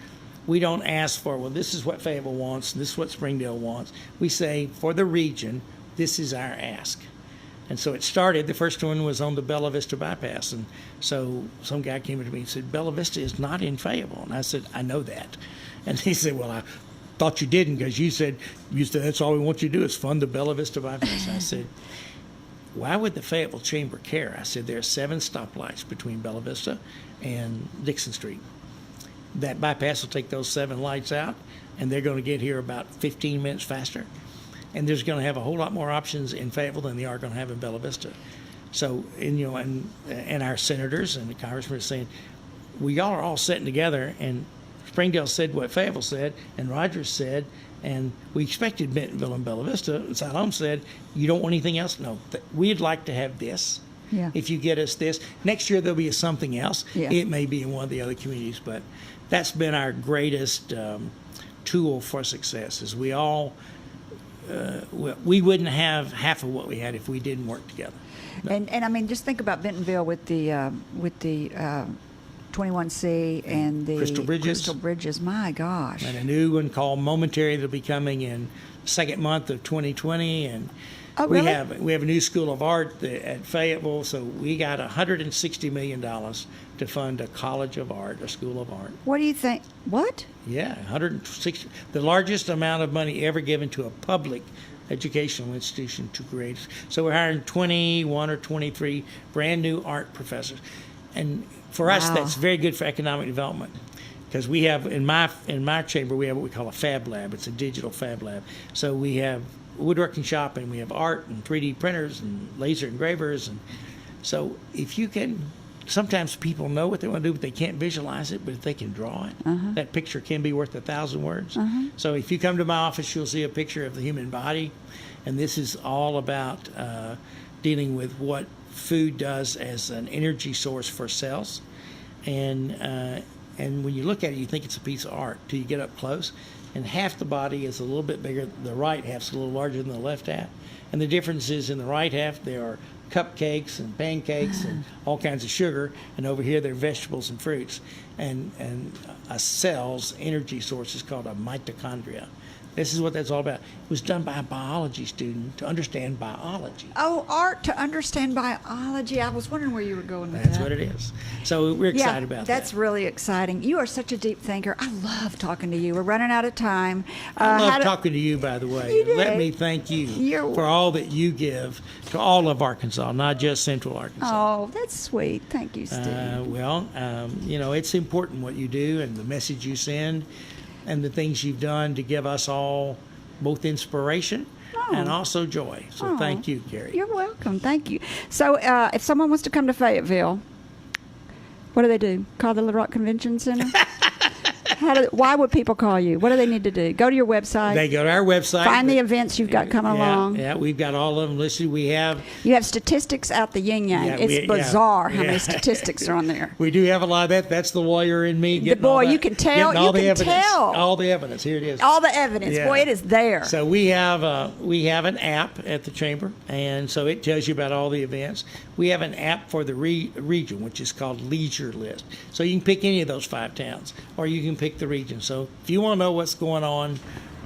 we don't ask for, well, this is what Fayetteville wants, this is what Springdale wants. We say, for the region, this is our ask. And so it started, the first one was on the Bella Vista bypass. And so some guy came to me and said, Bella Vista is not in Fayetteville. And I said, I know that. And he said, well, I thought you didn't because you said that's all we want you to do is fund the Bella Vista bypass. I said, why would the Fayetteville Chamber care? I said, there are 7 stoplights between Bella Vista and Dixon Street. That bypass will take those 7 lights out, and they're going to get here about 15 minutes faster. And there's going to have a whole lot more options in Fayetteville than they are going to have in Bella Vista. So, and our senators and the congressmen are saying, well, y'all are all sitting together, and Springdale said what Fayetteville said, and Rogers said, and we expected Bentonville and Bella Vista. And Siloam said, you don't want anything else? No, we'd like to have this. Yeah. If you get us this. Next year there'll be something else. Yeah. It may be in one of the other communities, but that's been our greatest tool for success, is we all... we wouldn't have half of what we had if we didn't work together. No. And I mean, just think about Bentonville with the 21C and the Crystal Bridges. My gosh. And a new one called Momentary that'll be coming in the 2nd month of 2020. And Oh, really? we have a new School of Art at Fayetteville, so we got $160 million to fund a College of Art, a School of Art. What do you think? What? Yeah, 160, the largest amount of money ever given to a public educational institution to create. So we're hiring 21 or 23 brand new art professors. And for us, Wow. that's very good for economic development. Because we have, in my chamber, we have what we call a fab lab. It's a digital fab lab. So we have a woodworking shop, and we have art and 3D printers and laser engravers. And so if you can, sometimes people know what they want to do, but they can't visualize it. But if they can draw it, that picture can be worth 1,000 words. So if you come to my office, you'll see a picture of the human body. And this is all about dealing with what food does as an energy source for cells. And when you look at it, you think it's a piece of art till you get up close. And half the body is a little bit bigger. The right half's a little larger than the left half. And the difference is in the right half, there are cupcakes and pancakes and all kinds of sugar. And over here, there are vegetables and fruits. And a cell's energy source is called a mitochondria. This is what that's all about. It was done by a biology student to understand biology. Oh, art to understand biology. I was wondering where you were going with That's that. what it is. So we're excited about that. That's really exciting. You are such a deep thinker. I love talking to you. We're running out of time. I love talking to you, by the way. You did. Let me thank you for all that you give to all of Arkansas, not just Central Arkansas. Oh, that's sweet. Thank you, Steve. It's important what you do and the message you send and the things you've done to give us all both inspiration and also joy. So thank you, Kerry. You're welcome. Thank you. So if someone wants to come to Fayetteville, what do they do? Call the Little Rock Convention Center? Why would people call you? What do they need to do? Go to your website. They go to our website. Find the events you've got coming along. Yeah, we've got all of them listed. You have statistics out the yin yang. Yeah, It's bizarre how many statistics are on there. We do have a lot of that. That's the lawyer in me. You can tell. All the evidence. Here it is. All the evidence. Yeah. Boy, it is there. So we have an app at the chamber, and so it tells you about all the events. We have an app for the region, which is called Leisure List. So you can pick any of those 5 towns, or you can pick the region. So if you want to know what's going on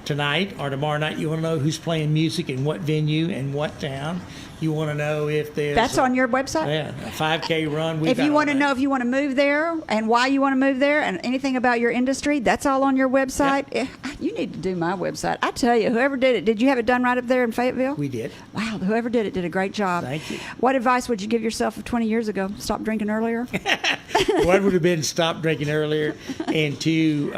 tonight or tomorrow night. You want to know who's playing music in what venue and what town. You want to know if there's... That's on your website? Yeah, a 5K run. If you want to know if you want to move there and why you want to move there and anything about your industry, that's all on your website. Yep. You need to do my website. I tell you, whoever did it, did you have it done right up there in Fayetteville? We did. Wow, whoever did it did a great job. Thank you. What advice would you give yourself of 20 years ago? Stop drinking earlier? One would have been stop drinking earlier, and two,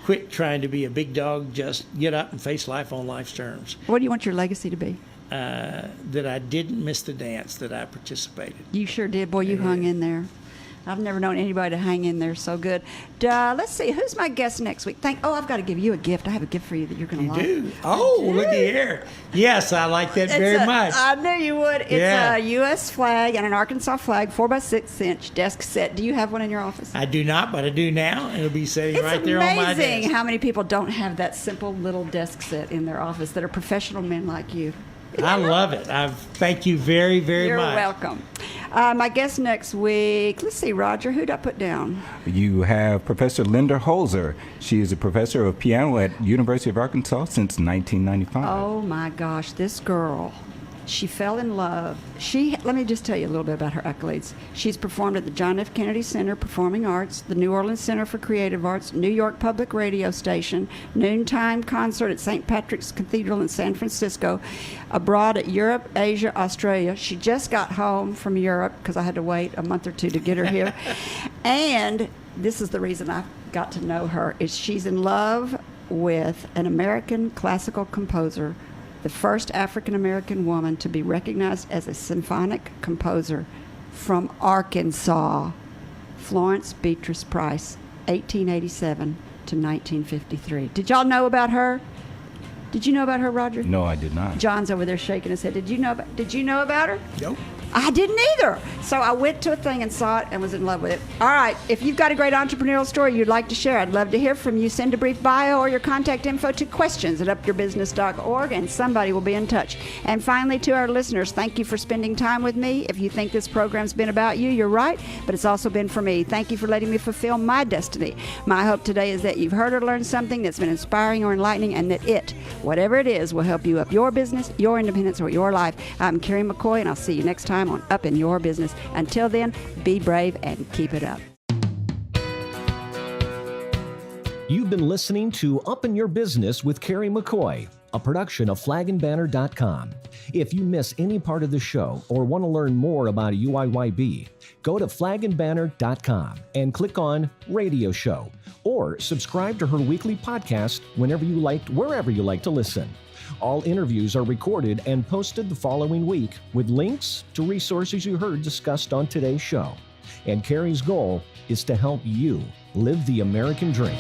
quit trying to be a big dog. Just get up and face life on life's terms. What do you want your legacy to be? That I didn't miss the dance, that I participated. You sure did. Boy, you hung in there. I've never known anybody to hang in there so good. Let's see, who's my guest next week? I've got to give you a gift. I have a gift for you that you're going to like. You do? Oh, look at here. Yes, I like that very much. I knew you would. It's a U.S. flag and an Arkansas flag, 4x6-inch desk set. Do you have one in your office? I do not, but I do now. It'll be sitting right there on my desk. It's amazing how many people don't have that simple little desk set in their office that are professional men like you. I love it. Thank you very, very You're much. You're welcome. My guest next week, let's see, Roger, who'd I put down? You have Professor Linda Holzer. She is a professor of piano at University of Arkansas since 1995. Oh, my gosh, this girl. She fell in love. Let me just tell you a little bit about her accolades. She's performed at the John F. Kennedy Center Performing Arts, the New Orleans Center for Creative Arts, New York Public Radio Station, noontime concert at St. Patrick's Cathedral in San Francisco, abroad at Europe, Asia, Australia. She just got home from Europe because I had to wait a month or two to get her here. And this is the reason I got to know her, is she's in love with an American classical composer, the first African-American woman to be recognized as a symphonic composer from Arkansas, Florence Beatrice Price, 1887 to 1953. Did y'all know about her? Did you know about her, Roger? No, I did not. John's over there shaking his head. Did you know about her? Nope. I didn't either. So I went to a thing and saw it and was in love with it. All right. If you've got a great entrepreneurial story you'd like to share, I'd love to hear from you. Send a brief bio or your contact info to questions@upyourbusiness.org and somebody will be in touch. And finally, to our listeners, thank you for spending time with me. If you think this program's been about you, you're right, but it's also been for me. Thank you for letting me fulfill my destiny. My hope today is that you've heard or learned something that's been inspiring or enlightening, and that whatever it is, will help you up your business, your independence, or your life. I'm Kerry McCoy, and I'll see you next time on Up in Your Business. Until then, be brave and keep it up. You've been listening to Up in Your Business with Kerry McCoy, a production of flagandbanner.com. If you miss any part of the show or want to learn more about UIYB, go to flagandbanner.com and click on Radio Show, or subscribe to her weekly podcast wherever you like to listen. All interviews are recorded and posted the following week with links to resources you heard discussed on today's show. And Kerry's goal is to help you live the American dream.